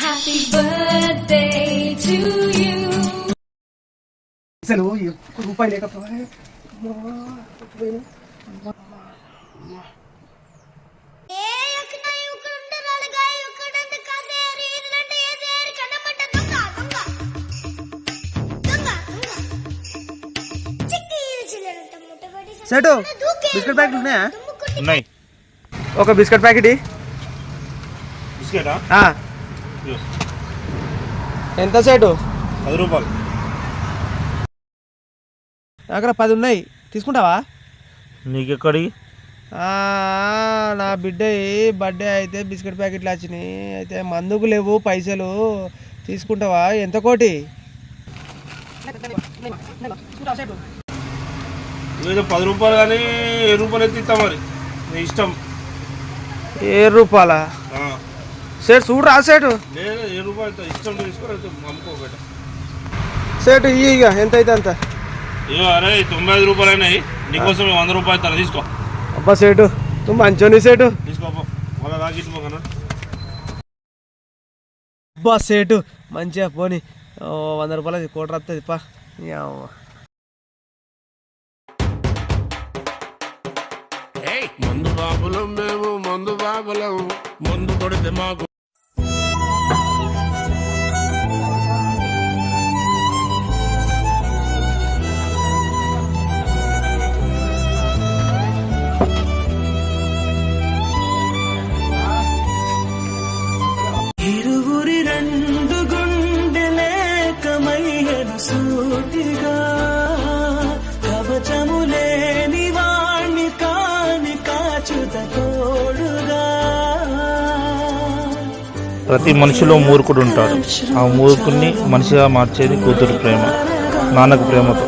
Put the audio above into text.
Happy birthday to you. అసలు రూపాయి లేకపోతే సెటు బిస్కెట్ ప్యాకెట్ ఉన్నాయా? ఉన్నాయి. ఒక బిస్కెట్ ప్యాకెట్ బిస్కెటా? ఎంత సెటు? 10 రూపాయలు. దగ్గర 10 ఉన్నాయి, తీసుకుంటావా? నీకెక్కడి? నా బిడ్డ బర్త్డే అయితే బిస్కెట్ ప్యాకెట్లు వచ్చినాయి, అయితే మందుకు లేవు పైసలు, తీసుకుంటావా? ఎంత కోటి? ఏదో 10 రూపాయలు కానీ 7 రూపాయలు ఎత్తి ఇస్తా, మరి నీ ఇష్టం. 7 రూపాయలా? సేటు చూడరా సేటు. లేదు 7 రూపాయలు ఇష్టం, తీసుకో అమ్ముకోబెట్ట. సేటు ఇక ఎంత అయితే అంత. అయ్యో అరే 95 రూపాయలు అయినాయి, నీకోసం 100 రూపాయలు తన తీసుకో. అబ్బా సేటు నువ్వు మంచోని సేటు. తీసుకోపో మళ్ళీ రాగిట్టుకోకన్నా. అబ్బా సేటు మంచిగా పోని 100 రూపాయలు కోట వస్తుంది పా. మందు బాబులం మేము, మందు బాబులం, మందు కొడితే మాకు. ఇరువురి రెండు గుండెలేకమయ్యను సూటిగా, కవచము లేని వాణ్ణి కాని కాచుత తోడుగా. ప్రతి మనిషిలో మూర్ఖుడు ఉంటాడు. ఆ మూర్ఖుడిని మనిషిగా మార్చేది కూతురు ప్రేమ, నాన్నకు ప్రేమతో.